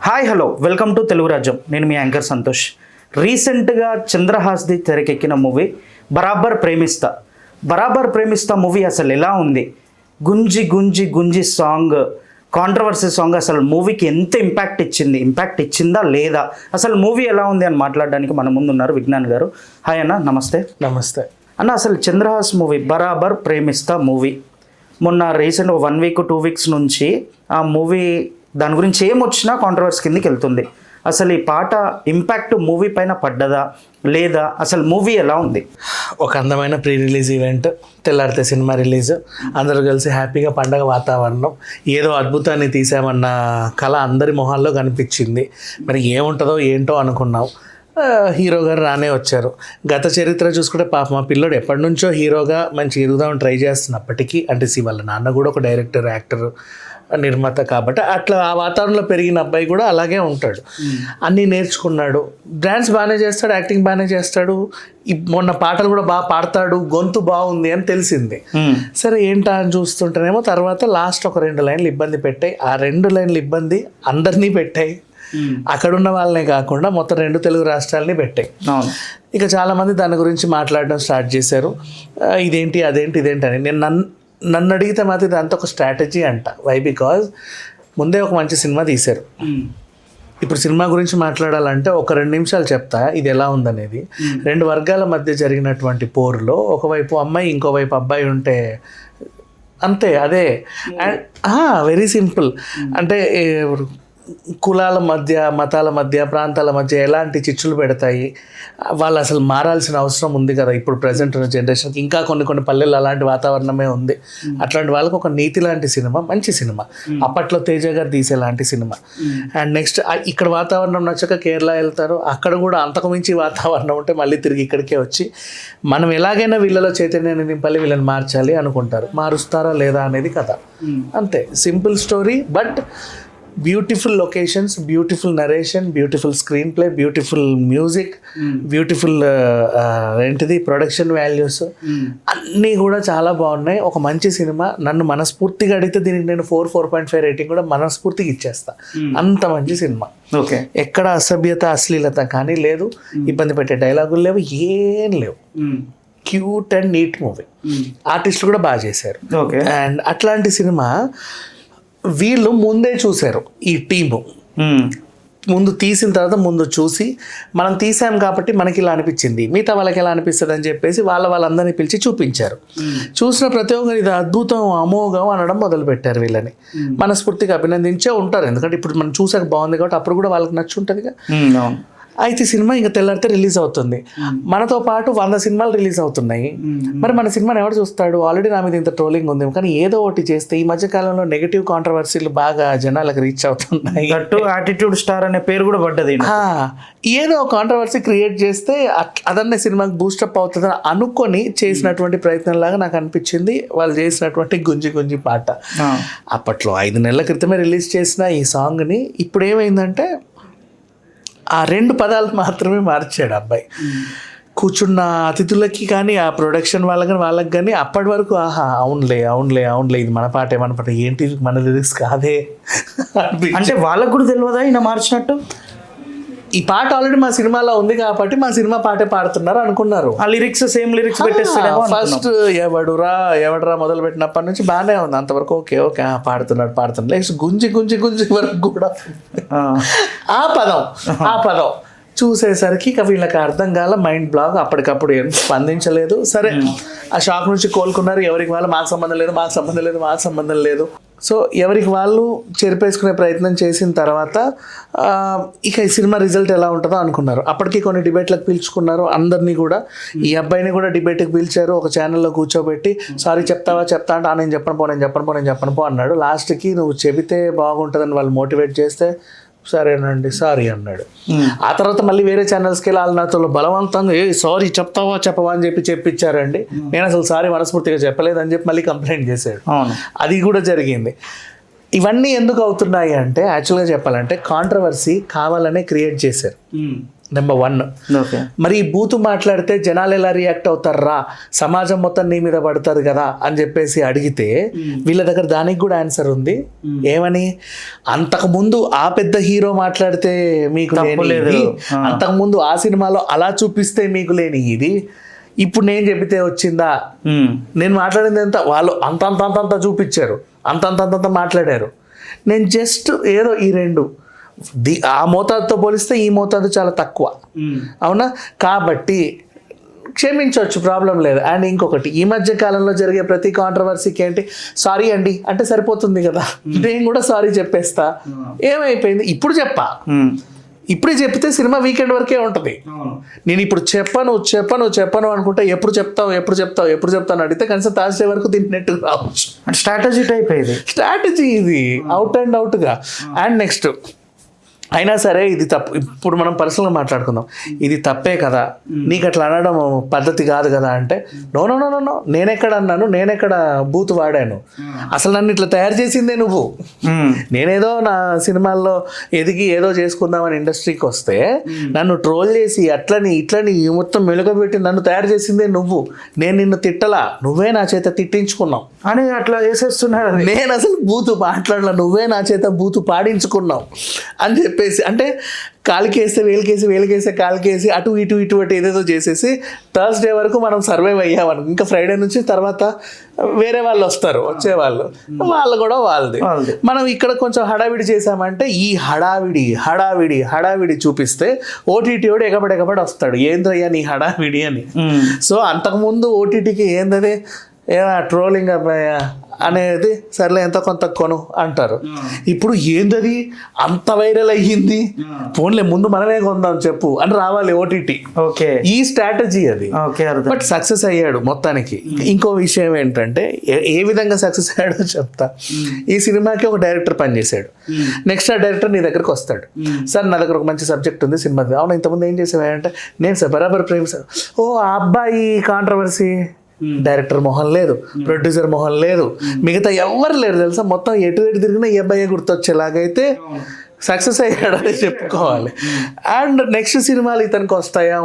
Hi hello welcome to Telugu రాజ్యం. నేను మీ anchor Santosh. రీసెంట్గా చంద్రహాస్ది తెరకెక్కిన మూవీ బరాబర్ ప్రేమిస్తా మూవీ అసలు ఎలా ఉంది? గుంజి గుంజి గుంజి సాంగ్, కాంట్రవర్సీ సాంగ్ అసలు మూవీకి ఎంత ఇంపాక్ట్ ఇచ్చిందా లేదా, అసలు మూవీ ఎలా ఉంది అని మాట్లాడడానికి మన ముందు ఉన్నారు విజ్ఞాన్ గారు. హాయ్ అన్న, నమస్తే. నమస్తే అన్న, అసలు చంద్రహాస్ మూవీ బరాబర్ ప్రేమిస్తా మూవీ మొన్న రీసెంట్ 1 వీక్ 2 వీక్స్ నుంచి ఆ మూవీ దాని గురించి ఏమొచ్చినా కాంట్రవర్సీ కిందకి వెళ్తుంది. అసలు ఈ పాట ఇంపాక్ట్ మూవీ పైన పడ్డదా లేదా, అసలు మూవీ ఎలా ఉంది? ఒక అందమైన ప్రీ రిలీజ్ ఈవెంట్, తెల్లారితే సినిమా రిలీజ్, అందరూ కలిసి హ్యాపీగా పండగ వాతావరణం, ఏదో అద్భుతాన్ని తీసామన్న కళ అందరి మొహాల్లో కనిపించింది. మరి ఏముంటుందో ఏంటో అనుకున్నాం. హీరో గారు రానే వచ్చారు. గత చరిత్ర చూసుకుంటే పాప మా పిల్లోడు ఎప్పటి నుంచో హీరోగా మంచి ఎదుగుదామని ట్రై చేస్తున్నప్పటికీ, అంటే వాళ్ళ నాన్న కూడా ఒక డైరెక్టర్, యాక్టర్, నిర్మాత కాబట్టి అట్లా ఆ వాతావరణంలో పెరిగిన అబ్బాయి కూడా అలాగే ఉంటాడు. అన్నీ నేర్చుకున్నాడు. డ్యాన్స్ బాగానే చేస్తాడు, యాక్టింగ్ బాగానే చేస్తాడు, మొన్న పాటలు కూడా బాగా పాడతాడు, గొంతు బాగుంది అని తెలిసింది. సరే ఏంటా అని చూస్తుంటేనేమో తర్వాత లాస్ట్ ఒక 2 లైన్లు ఇబ్బంది పెట్టాయి. ఆ 2 లైన్లు ఇబ్బంది అందరినీ పెట్టాయి. అక్కడున్న వాళ్ళనే కాకుండా మొత్తం 2 తెలుగు రాష్ట్రాలని పెట్టాయి. ఇక చాలామంది దాని గురించి మాట్లాడడం స్టార్ట్ చేశారు. ఇదేంటి ఇదేంటి అని. నేను నన్ను అడిగితే మాత్రం ఇదంతా ఒక స్ట్రాటజీ అంట. వై? బికాజ్ ముందే ఒక మంచి సినిమా తీశారు. ఇప్పుడు సినిమా గురించి మాట్లాడాలంటే ఒక 2 నిమిషాలు చెప్తా ఇది ఎలా ఉందనేది. 2 వర్గాల మధ్య జరిగినటువంటి పోరులో ఒకవైపు అమ్మాయి, ఇంకోవైపు అబ్బాయి ఉంటే అంతే, అదే. And very simple. అంటే కులాల మధ్య, మతాల మధ్య, ప్రాంతాల మధ్య ఎలాంటి చిచ్చులు పెడతాయి. వాళ్ళు అసలు మారాల్సిన అవసరం ఉంది కదా ఇప్పుడు ప్రజెంట్ జనరేషన్కి. ఇంకా కొన్ని పల్లెల్లో అలాంటి వాతావరణమే ఉంది. అట్లాంటి వాళ్ళకి ఒక నీతి లాంటి సినిమా, మంచి సినిమా, అప్పట్లో తేజ గారు తీసేలాంటి సినిమా. అండ్ నెక్స్ట్ ఇక్కడ వాతావరణం నచ్చక కేరళ వెళ్తారు, అక్కడ కూడా అంతకు మించి వాతావరణం ఉంటే మళ్ళీ తిరిగి ఇక్కడికే వచ్చి మనం ఎలాగైనా వీళ్ళలో చైతన్యాన్ని నింపాలి, వీళ్ళని మార్చాలి అనుకుంటారు. మారుస్తారా లేదా అనేది కథ. అంతే, simple story, but beautiful locations, beautiful narration, beautiful screen play, beautiful music, beautiful production values అన్నీ కూడా చాలా బాగున్నాయి. ఒక మంచి సినిమా. నన్ను మనస్ఫూర్తిగా అడిగితే దీనికి నేను 4.5 రేటింగ్ కూడా మనస్ఫూర్తిగా ఇచ్చేస్తా. అంత మంచి సినిమా. ఓకే, ఎక్కడ అసభ్యత, అశ్లీలత కానీ లేదు, ఇబ్బంది పెట్టే డైలాగులు లేవు, ఏం లేవు. Cute and neat movie. ఆర్టిస్టులు కూడా బాగా చేశారు. ఓకే, అండ్ అట్లాంటి సినిమా వీళ్ళు ముందే చూశారు. ఈ టీము ముందు తీసిన తర్వాత ముందు చూసి మనం తీసాం కాబట్టి మనకి ఇలా అనిపించింది, మిగతా వాళ్ళకి ఎలా అనిపిస్తుంది అని చెప్పేసి వాళ్ళందరినీ పిలిచి చూపించారు. చూసిన ప్రతి ఒక్కరు ఇది అద్భుతం, అమోఘం అనడం మొదలుపెట్టారు. వీళ్ళని మనస్ఫూర్తిగా అభినందించే ఉంటారు. ఎందుకంటే ఇప్పుడు మనం చూసాక బాగుంది కాబట్టి అప్పుడు కూడా వాళ్ళకి నచ్చుంటుందిగా. అయితే సినిమా ఇంకా తెల్లారితే రిలీజ్ అవుతుంది. మనతో పాటు 100 సినిమాలు రిలీజ్ అవుతున్నాయి. మరి మన సినిమాని ఎవరు చూస్తాడు? ఆల్రెడీ నా మీద ఇంత ట్రోలింగ్ ఉంది, కానీ ఏదో ఒకటి చేస్తే ఈ మధ్య కాలంలో నెగిటివ్ కాంట్రవర్సీలు బాగా జనాలకు రీచ్ అవుతున్నాయి. యాటిట్యూడ్ స్టార్ అనే పేరు కూడా పడ్డది. ఏదో కాంట్రవర్సీ క్రియేట్ చేస్తే అదన్నే సినిమాకి బూస్టప్ అవుతుందని అనుకొని చేసినటువంటి ప్రయత్నం లాగా నాకు అనిపించింది వాళ్ళు చేసినటువంటి గుంజి గుంజి పాట. అప్పట్లో 5 నెలల క్రితమే రిలీజ్ చేసిన ఈ సాంగ్ని ఇప్పుడు ఏమైందంటే ఆ 2 పదాలు మాత్రమే మార్చాడు అబ్బాయి. కూర్చున్న అతిథులకి కానీ, ఆ ప్రొడక్షన్ వాళ్ళకి కానీ అప్పటి వరకు అవునులే ఇది మన పాటే ఏంటి మన లిరిక్స్ కాదే అంటే వాళ్ళకు కూడా తెలియదా ఈయన మార్చినట్టు? ఈ పాట ఆల్రెడీ మా సినిమాలో ఉంది కాబట్టి మా సినిమా పాటే పాడుతున్నారు అనుకున్నారు. ఆ లిరిక్స్ సేమ్ లిరిక్స్ పెట్టేస్తాడు. ఫస్ట్ ఎవడరా మొదలు పెట్టినప్పటి నుంచి బాగానే ఉంది, అంతవరకు ఓకే పాడుతున్నాడు. నెక్స్ట్ గుంజి వరకు కూడా ఆ పదం చూసేసరికి ఇక వీళ్ళకి అర్థం కాల, మైండ్ బ్లాక్. అప్పటికప్పుడు ఏం స్పందించలేదు. సరే, ఆ షాక్ నుంచి కోలుకున్నారు. ఎవరికి వాళ్ళు మాకు సంబంధం లేదు. సో ఎవరికి వాళ్ళు చెరిపేసుకునే ప్రయత్నం చేసిన తర్వాత ఇక ఈ సినిమా రిజల్ట్ ఎలా ఉంటుందో అనుకున్నారు. అప్పటికి కొన్ని డిబేట్లకు పిలుచుకున్నారు అందరినీ కూడా. ఈ అబ్బాయిని కూడా డిబేట్కి పిలిచారు. ఒక ఛానల్లో కూర్చోబెట్టి సారీ చెప్తా అంటే నేను చెప్పను పో అన్నాడు. లాస్ట్కి నువ్వు చెబితే బాగుంటుందని వాళ్ళు మోటివేట్ చేస్తే సరేనండి సారీ అన్నాడు. ఆ తర్వాత మళ్ళీ వేరే ఛానల్స్కి వెళ్ళి వాళ్ళు నాతో బలవంతంగా సారీ చెప్పవా అని చెప్పించారండి. నేను అసలు సారీ మనస్ఫూర్తిగా చెప్పలేదని చెప్పి మళ్ళీ కంప్లైంట్ చేశాడు. అది కూడా జరిగింది. ఇవన్నీ ఎందుకు అవుతున్నాయి అంటే యాక్చువల్గా చెప్పాలంటే కాంట్రవర్సీ కావాలనే క్రియేట్ చేశారు. నెంబర్ 1. ఓకే. మరి ఈ బూతు మాట్లాడితే జనాలు ఎలా రియాక్ట్ అవుతారా, సమాజం మొత్తం నీ మీద పడతారు కదా అని చెప్పేసి అడిగితే వీళ్ళ దగ్గర దానికి కూడా ఆన్సర్ ఉంది. ఏమని, అంతకుముందు ఆ పెద్ద హీరో మాట్లాడితే మీకు లేని, అంతకుముందు ఆ సినిమాలో అలా చూపిస్తే మీకు లేని ఇది ఇప్పుడు నేను చెబితే వచ్చిందా? నేను మాట్లాడింది ఎంత, వాళ్ళు అంత చూపించారు, అంత మాట్లాడారు. నేను జస్ట్ ఏదో ఈ 2 ఆ మోతాదుతో పోలిస్తే ఈ మోతాదు చాలా తక్కువ, అవునా? కాబట్టి క్షమించవచ్చు, ప్రాబ్లం లేదు. అండ్ ఇంకొకటి, ఈ మధ్య కాలంలో జరిగే ప్రతి కాంట్రవర్సీకి ఏంటి, సారీ అండి అంటే సరిపోతుంది కదా, నేను కూడా సారీ చెప్పేస్తా. ఏమైపోయింది, ఇప్పుడు ఇప్పుడే చెప్తే సినిమా వీకెండ్ వరకే ఉంటుంది. నేను ఇప్పుడు చెప్పను అనుకుంటే ఎప్పుడు చెప్తాను అడిగితే కనీసం థర్స్డే వరకు దీనికి నెట్ రావచ్చు. స్ట్రాటజీ టైప్ స్ట్రాటజీ ఇది, అవుట్ అండ్ అవుట్గా. అండ్ నెక్స్ట్, అయినా సరే ఇది తప్పు. ఇప్పుడు మనం పర్సనల్గా మాట్లాడుకుందాం, ఇది తప్పే కదా, నీకు అట్లా అనడం పద్ధతి కాదు కదా అంటే, నో, నేనెక్కడ అన్నాను, నేనెక్కడ బూత్ వాడాను, అసలు నన్ను ఇట్లా తయారు చేసిందే నువ్వు. నేనేదో నా సినిమాల్లో ఎదిగి ఏదో చేసుకుందామని ఇండస్ట్రీకి వస్తే నన్ను ట్రోల్ చేసి అట్లని ఇట్లని మొత్తం మెలుగబెట్టి నన్ను తయారు చేసిందే నువ్వు. నేను నిన్ను తిట్టలా, నువ్వే నా చేత తిట్టించుకున్నావు అని అట్లా చేసేస్తున్నాడు. నేను అసలు బూతు మాట్లాడలా, నువ్వే నా చేత బూతు పాడించుకున్నావు అని చెప్పేసి, అంటే కాలికేస్తే వేలికేస్తే కాలికేసి అటు ఇటు ఏదేదో చేసేసి థర్స్డే వరకు మనం సర్వైవ్ అయ్యామను. ఇంకా ఫ్రైడే నుంచి తర్వాత వేరే వాళ్ళు వస్తారు, వచ్చేవాళ్ళు, వాళ్ళు కూడా వాళ్ళది. మనం ఇక్కడ కొంచెం హడావిడి చేసామంటే ఈ హడావిడి చూపిస్తే ఓటీటీ వాడు ఎగబడి వస్తాడు, ఏందయ్యా నీ హడావిడి అని. సో అంతకుముందు ఓటీటీకి ఏందది ట్రోలింగ్ అబ్బాయా అనేది, సర్లే ఎంత కొంత కొను అంటారు. ఇప్పుడు ఏందది అంత వైరల్ అయ్యింది, ఫోన్లే ముందు మనమే కొందాం చెప్పు అని రావాలి ఓటీటీ. ఓకే, ఈ స్ట్రాటజీ అది. బట్ సక్సెస్ అయ్యాడు మొత్తానికి. ఇంకో విషయం ఏంటంటే ఏ విధంగా సక్సెస్ అయ్యాడో చెప్తా. ఈ సినిమాకి ఒక డైరెక్టర్ పనిచేశాడు. నెక్స్ట్ ఆ డైరెక్టర్ నీ దగ్గరకు వస్తాడు, సార్ నా దగ్గర ఒక మంచి సబ్జెక్ట్ ఉంది సినిమా. అవును, ఇంతకుముందు ఏం చేసేవాడంటే, నేను సార్ బరాబర్ ప్రేమిస్తాను. ఓ ఆ అబ్బాయి కాంట్రవర్సీ, డైరెక్టర్ మొహం లేదు, ప్రొడ్యూసర్ మొహం లేదు, మిగతా ఎవరు లేరు తెలుసా, మొత్తం ఎటు తిరిగినా ఈ అబ్బాయి గుర్తొచ్చేలాగైతే సక్సెస్ అయ్యాడని చెప్పుకోవాలి. అండ్ నెక్స్ట్ సినిమాలు ఇతనికి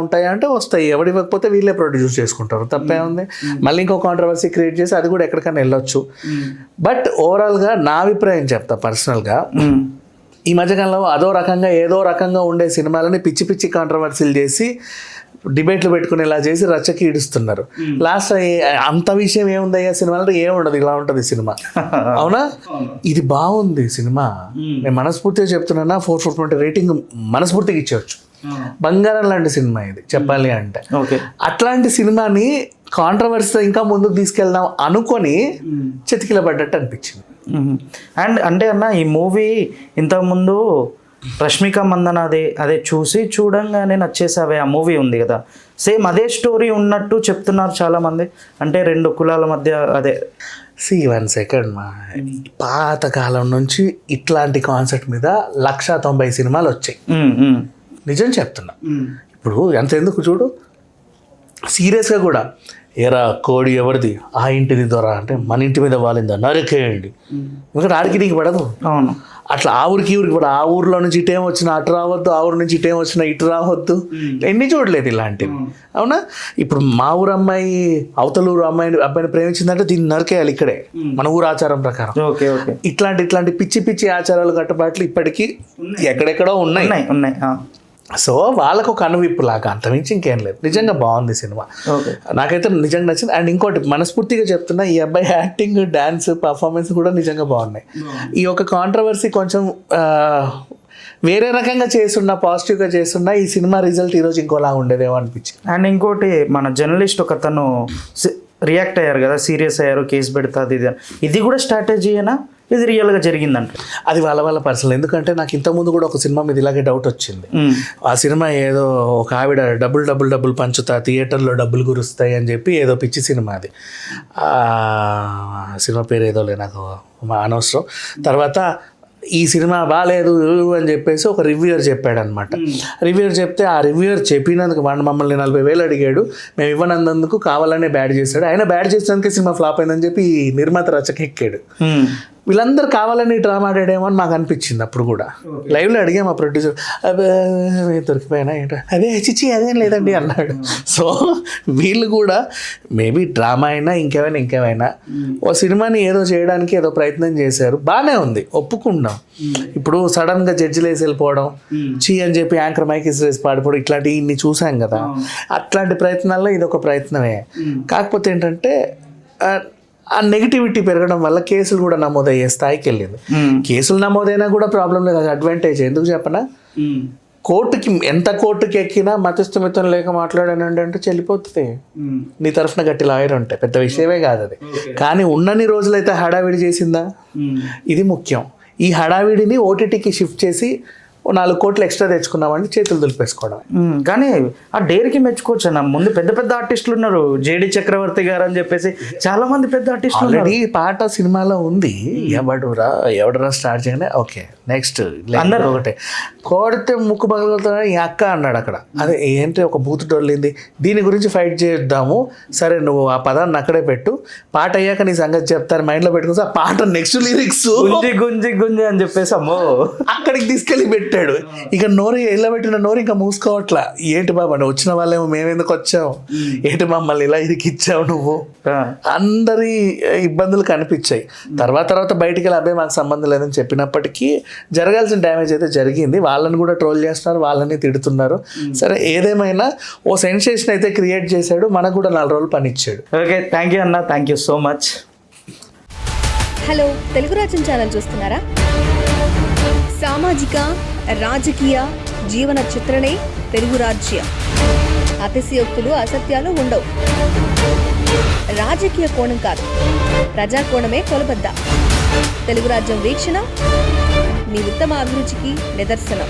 ఉంటాయా అంటే వస్తాయి, ఎవడు ఇవ్వకపోతే వీళ్ళే ప్రొడ్యూస్ చేసుకుంటారు, తప్పే ఉంది. మళ్ళీ ఇంకో కాంట్రవర్సీ క్రియేట్ చేసి అది కూడా ఎక్కడికైనా వెళ్ళొచ్చు. బట్ ఓవరాల్గా నా అభిప్రాయం చెప్తా పర్సనల్గా, ఈ మధ్యకాలంలో ఏదో రకంగా ఉండే సినిమాలని పిచ్చి కాంట్రవర్సీలు చేసి డిబేట్లు పెట్టుకునేలా చేసి రచ్చకి ఈడుస్తున్నారు. లాస్ట్ అంత విషయం ఏముందయ్యా సినిమాలో, ఏముండదు, ఇలా ఉంటుంది సినిమా. అవునా, ఇది బాగుంది సినిమా, నేను మనస్ఫూర్తిగా చెప్తున్నా, 4.4 రేటింగ్ మనస్ఫూర్తిగా ఇచ్చేవచ్చు. బంగారం లాంటి సినిమా ఇది చెప్పాలి అంటే. అట్లాంటి సినిమాని కాంట్రవర్సీతో ఇంకా ముందుకు తీసుకెళ్దాం అనుకొని చెతికిల పడ్డట్టు అనిపించింది. అండ్ అంటే అన్న, ఈ మూవీ ఇంతకుముందు రష్మిక మందన అదే చూడంగానే నచ్చేసావే ఆ మూవీ ఉంది కదా, సేమ్ అదే స్టోరీ ఉన్నట్టు చెప్తున్నారు చాలామంది. అంటే 2 కులాల మధ్య అదే. 1 సెకండ్ మా, పాతకాలం నుంచి ఇట్లాంటి కాన్సెప్ట్ మీద 190 సినిమాలు వచ్చాయి. నిజం చెప్తున్నా. ఇప్పుడు ఎంతెందుకు చూడు, సీరియస్గా కూడా, ఏరా కోడి ఎవరిది, ఆ ఇంటిది దొర అంటే మన ఇంటి మీద వాలిందా నరికేయండి, ఎందుకంటే ఆడికి నీకు పడదు. అవును, అట్లా ఆ ఊరికి కూడా, ఆ ఊర్లో నుంచి ఇటేం వచ్చినా అటు రావద్దు, ఆ ఊరు నుంచి ఇటేం వచ్చినా ఇటు రావద్దు, ఎన్ని చూడలేదు ఇలాంటివి. అవునా, ఇప్పుడు మా ఊరు అమ్మాయి అవతలూరు అబ్బాయిని ప్రేమించిందంటే దీన్ని నరికేయాలి ఇక్కడే, మన ఊరు ఆచారం ప్రకారం. ఇట్లాంటి పిచ్చి ఆచారాలు కట్టుబాట్లు ఇప్పటికీ ఎక్కడెక్కడో ఉన్నాయి. సో వాళ్ళకు ఒక అనువిప్పు లాగా, అంతమించి ఇంకేం లేదు. నిజంగా బాగుంది సినిమా, నాకైతే నిజంగా నచ్చింది. అండ్ ఇంకోటి మనస్ఫూర్తిగా చెప్తున్నా, ఈ అబ్బాయి యాక్టింగ్, డాన్స్, పర్ఫార్మెన్స్ కూడా నిజంగా బాగున్నాయి. ఈ ఒక కాంట్రవర్సీ కొంచెం వేరే రకంగా చేస్తున్నా, పాజిటివ్గా చేస్తున్నా, ఈ సినిమా రిజల్ట్ ఈరోజు ఇంకోలా ఉండేదేమో అనిపించింది. అండ్ ఇంకోటి, మన జర్నలిస్ట్ ఒక తను రియాక్ట్ అయ్యారు కదా, సీరియస్ అయ్యారు, కేసు పెడతాది ఇది కూడా స్ట్రాటజీనా, ఇది రియల్గా జరిగిందంట? అది వాళ్ళ పర్సనల్. ఎందుకంటే నాకు ఇంతకుముందు కూడా ఒక సినిమా మీద ఇలాగే డౌట్ వచ్చింది. ఆ సినిమా ఏదో ఒక ఆవిడ డబ్బులు పంచుతా, థియేటర్లో డబ్బులు గురుస్తాయి అని చెప్పి ఏదో పిచ్చి సినిమా, అది సినిమా పేరు ఏదోలే, నాకు అనవసరం. తర్వాత ఈ సినిమా బాగాలేదు అని చెప్పేసి ఒక రివ్యూయర్ చెప్పాడనమాట. రివ్యూయర్ చెప్తే ఆ రివ్యూయర్ చెప్పినందుకు మమ్మల్ని 40,000 అడిగాడు, మేము ఇవ్వనందుకు కావాలనే బ్యాడ్ చేశాడు, ఆయన బ్యాడ్ చేసినందుకే సినిమా ఫ్లాప్ అయిందని చెప్పి నిర్మాత రచకెక్కాడు. వీళ్ళందరూ కావాలని డ్రామా ఆడాడేమో అని మాకు అనిపించింది అప్పుడు కూడా. లైవ్లో అడిగాం ఆ ప్రొడ్యూసర్, అదే దొరికిపోయినా ఏంటో, అదే చిచ్చి అదేం లేదండి అన్నాడు. సో వీళ్ళు కూడా మేబీ డ్రామా అయినా ఇంకేమైనా ఓ సినిమాని ఏదో చేయడానికి ఏదో ప్రయత్నం చేశారు, బాగానే ఉంది, ఒప్పుకున్నాం. ఇప్పుడు సడన్గా జడ్జిలు వేసి వెళ్ళిపోవడం, చీ అని చెప్పి యాంకర్ మైక్ వేసి పాడిపోవడం, ఇట్లాంటివి ఇన్ని చూసాం కదా. అట్లాంటి ప్రయత్నాల్లో ఇది ఒక ప్రయత్నమే. కాకపోతే ఏంటంటే ఆ నెగిటివిటీ పెరగడం వల్ల కేసులు కూడా నమోదయ్యే స్థాయికి వెళ్ళింది. కేసులు నమోదైనా కూడా ప్రాబ్లం లేదు, అది అడ్వాంటేజ్. ఎందుకు చెప్పనా, కోర్టుకి ఎక్కినా మతస్థమితం లేక మాట్లాడానండి అంటే చెల్లిపోతుంది. నీ తరఫున గట్టి లాయర్ ఉంటే పెద్ద విషయమే కాదు అది. కానీ ఉన్నన్ని రోజులైతే హడావిడి చేసిందా, ఇది ముఖ్యం. ఈ హడావిడిని ఓటీటీకి షిఫ్ట్ చేసి 4 కోట్లు ఎక్స్ట్రా తెచ్చుకున్నామంటే చేతులు దులిపేసుకోవడం. కానీ ఆ డేర్కి మెచ్చుకోవచ్చు అన్న. ముందు పెద్ద పెద్ద ఆర్టిస్టులు ఉన్నారు, జేడి చక్రవర్తి గారు అని చెప్పేసి చాలా మంది పెద్ద ఆర్టిస్టులు. ఆల్రెడీ పాట సినిమాలో ఉంది, ఎవడరా స్టార్ట్ చేయగానే ఓకే నెక్స్ట్ అందరూ ఒకటే కోడితే ముక్కు పగలుగుతారని ఈ అక్క అన్నాడు అక్కడ. అదే ఏంటి ఒక బూత్ డొల్లింది, దీని గురించి ఫైట్ చేద్దాము, సరే నువ్వు ఆ పదాన్ని అక్కడే పెట్టు, పాట అయ్యాక నీ సంగతి చెప్తారు మైండ్లో పెట్టుకుని ఆ పాట నెక్స్ట్ లిరిక్స్ గుంజి అని చెప్పేసి అమ్మో అక్కడికి తీసుకెళ్ళి పెట్టాడు. ఇక నోరు ఎలా పెట్టిన నోరు ఇంకా మూసుకోవట్లా. ఏంటి బాబా నువ్వు వచ్చిన వాళ్ళేమో మేమెందుకు వచ్చావు, ఏంటి మమ్మల్ని ఇలా ఇరికిచ్చావు నువ్వు, అందరి ఇబ్బందులు కనిపించాయి. తర్వాత బయటికి వెళ్ళి అబ్బాయి మాకు సంబంధం లేదని చెప్పినప్పటికీ జరగాల్సిన డ్యామేజ్ అయితే జరిగింది. వాళ్ళని కూడా ట్రోల్ చేస్తున్నారు, వాళ్ళని తిడుతున్నారు. సరే ఏదేమైనా ఓ సెన్సేషన్ అయితే క్రియేట్ చేశాడు, మనకు కూడా 4 రోజులు పని ఇచ్చాడు. ఓకే, థ్యాంక్ యూ అన్న, thank you so much. Hello, Telugu రాజ్యం ఛానల్ చూస్తున్నారా? సామాజిక రాజకీయ జీవన చిత్రణే తెలుగు రాజ్యం. అతిశయోక్తులు అసత్యాలు ఉండవు. రాజకీయ కోణం కాదు, ప్రజా కోణమే కొలబద్ద. తెలుగు రాజ్యం వీక్షణ మీ ఉత్తమ అభిరుచికి నిదర్శనం.